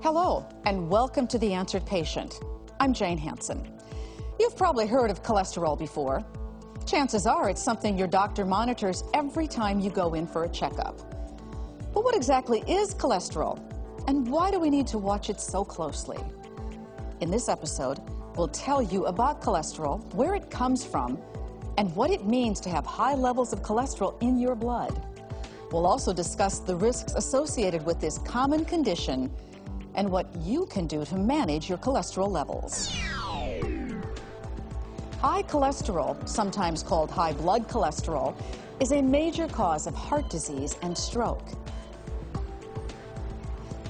Hello, and welcome to The Answered Patient. I'm Jane Hansen. You've probably heard of cholesterol before. Chances are it's something your doctor monitors every time you go in for a checkup. But what exactly is cholesterol, and why do we need to watch it so closely? In this episode, we'll tell you about cholesterol, where it comes from, and what it means to have high levels of cholesterol in your blood. We'll also discuss the risks associated with this common condition and what you can do to manage your cholesterol levels. High cholesterol, sometimes called high blood cholesterol, is a major cause of heart disease and stroke.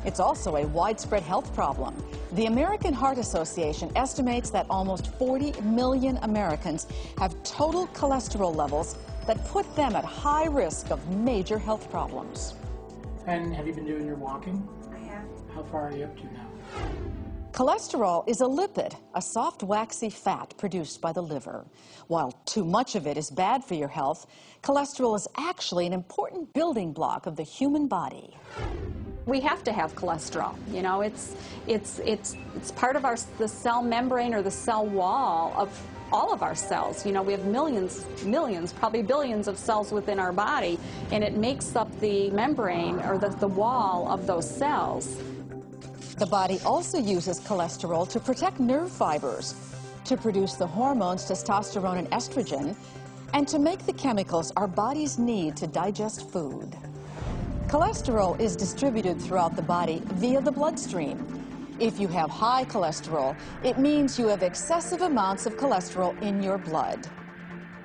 It's also a widespread health problem. The American Heart Association estimates that almost 40 million Americans have total cholesterol levels that put them at high risk of major health problems. And have you been doing your walking? I have. How far are you up to now? Cholesterol is a lipid, a soft, waxy fat produced by the liver. While too much of it is bad for your health, cholesterol is actually an important building block of the human body. We have to have cholesterol. You know, it's part of the cell membrane or the cell wall of all of our cells. You know, we have millions, probably billions of cells within our body, and it makes up the membrane or the wall of those cells. The body also uses cholesterol to protect nerve fibers, to produce the hormones testosterone and estrogen, and to make the chemicals our bodies need to digest food. Cholesterol is distributed throughout the body via the bloodstream. If you have high cholesterol, it means you have excessive amounts of cholesterol in your blood.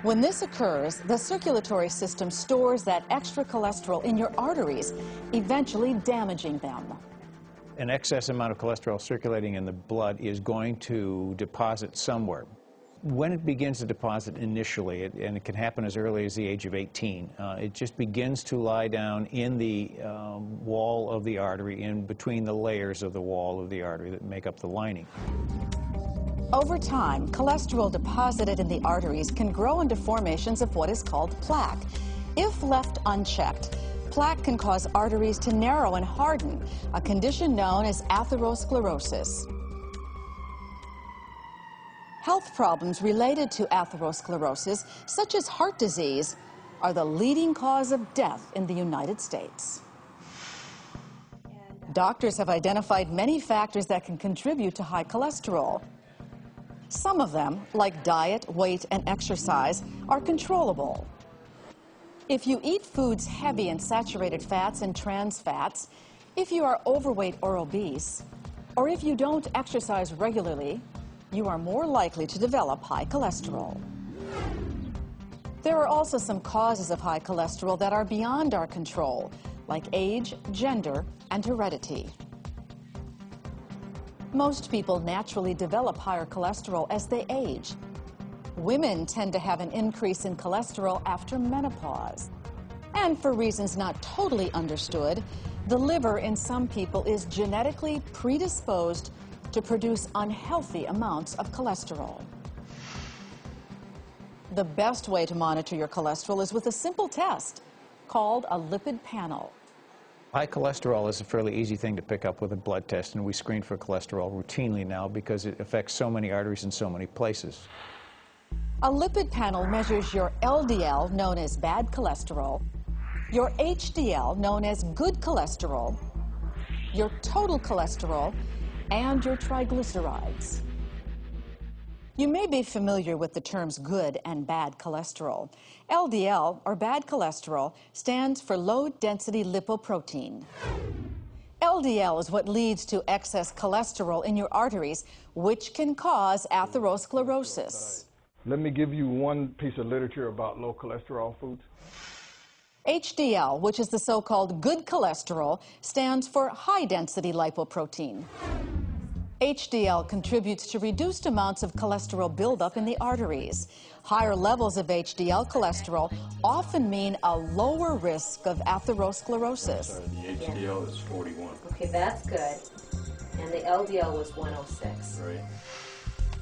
When this occurs, the circulatory system stores that extra cholesterol in your arteries, eventually damaging them. An excess amount of cholesterol circulating in the blood is going to deposit somewhere. When it begins to deposit initially, and it can happen as early as the age of 18, it just begins to lie down in the wall of the artery, in between the layers of the wall of the artery that make up the lining. Over time, cholesterol deposited in the arteries can grow into formations of what is called plaque. If left unchecked, plaque can cause arteries to narrow and harden, a condition known as atherosclerosis. Health problems related to atherosclerosis, such as heart disease, are the leading cause of death in the United States. Doctors have identified many factors that can contribute to high cholesterol. Some of them, like diet, weight, and exercise, are controllable. If you eat foods heavy in saturated fats and trans fats, if you are overweight or obese, or if you don't exercise regularly, you are more likely to develop high cholesterol. There are also some causes of high cholesterol that are beyond our control, like age, gender, and heredity. Most people naturally develop higher cholesterol as they age. Women tend to have an increase in cholesterol after menopause. And for reasons not totally understood, the liver in some people is genetically predisposed to produce unhealthy amounts of cholesterol. The best way to monitor your cholesterol is with a simple test called a lipid panel. High cholesterol is a fairly easy thing to pick up with a blood test, and we screen for cholesterol routinely now because it affects so many arteries in so many places. A lipid panel measures your LDL, known as bad cholesterol, your HDL, known as good cholesterol, your total cholesterol, and your triglycerides. You may be familiar with the terms good and bad cholesterol. LDL, or bad cholesterol, stands for low-density lipoprotein. LDL is what leads to excess cholesterol in your arteries, which can cause atherosclerosis. Let me give you one piece of literature about low cholesterol foods. HDL, which is the so-called good cholesterol, stands for high-density lipoprotein. HDL contributes to reduced amounts of cholesterol buildup in the arteries. Higher levels of HDL cholesterol often mean a lower risk of atherosclerosis. The HDL is 41. Okay, that's good. And the LDL was 106. Right.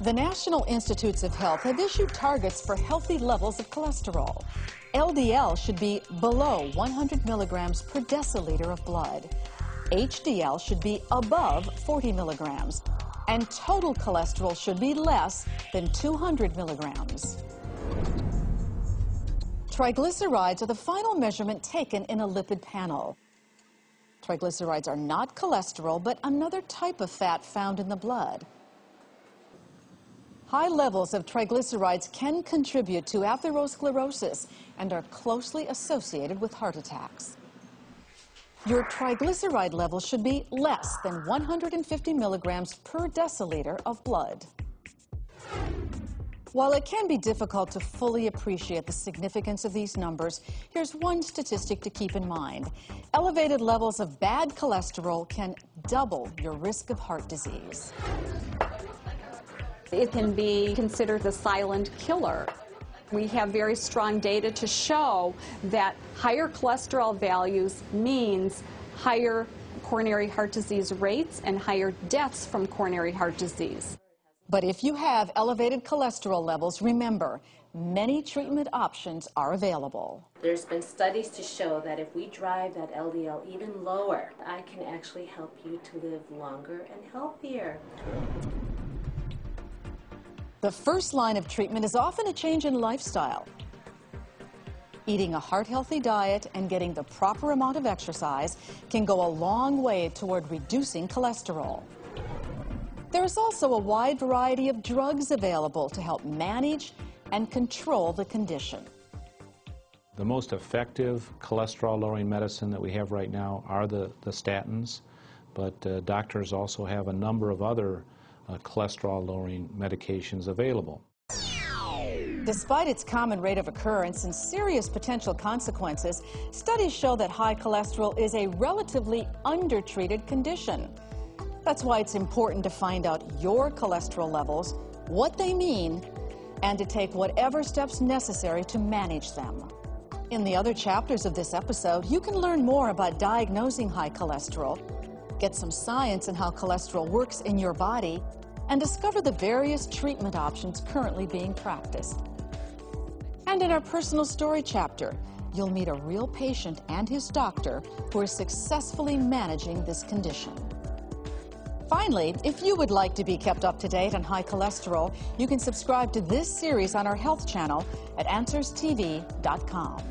The National Institutes of Health have issued targets for healthy levels of cholesterol. LDL should be below 100 milligrams per deciliter of blood. HDL should be above 40 milligrams, and total cholesterol should be less than 200 milligrams. Triglycerides are the final measurement taken in a lipid panel. Triglycerides are not cholesterol, but another type of fat found in the blood. High levels of triglycerides can contribute to atherosclerosis and are closely associated with heart attacks. Your triglyceride level should be less than 150 milligrams per deciliter of blood. While it can be difficult to fully appreciate the significance of these numbers, here's one statistic to keep in mind. Elevated levels of bad cholesterol can double your risk of heart disease. It can be considered the silent killer. We have very strong data to show that higher cholesterol values means higher coronary heart disease rates and higher deaths from coronary heart disease. But if you have elevated cholesterol levels, remember, many treatment options are available. There's been studies to show that if we drive that LDL even lower, I can actually help you to live longer and healthier. The first line of treatment is often a change in lifestyle. Eating a heart-healthy diet and getting the proper amount of exercise can go a long way toward reducing cholesterol. There is also a wide variety of drugs available to help manage and control the condition. The most effective cholesterol-lowering medicine that we have right now are the statins, but doctors also have a number of other cholesterol-lowering medications available. Despite its common rate of occurrence and serious potential consequences, studies show that high cholesterol is a relatively undertreated condition. That's why it's important to find out your cholesterol levels, what they mean, and to take whatever steps necessary to manage them. In the other chapters of this episode, you can learn more about diagnosing high cholesterol, get some science on how cholesterol works in your body, and discover the various treatment options currently being practiced. And in our personal story chapter, you'll meet a real patient and his doctor who are successfully managing this condition. Finally, if you would like to be kept up to date on high cholesterol, you can subscribe to this series on our health channel at AnswersTV.com.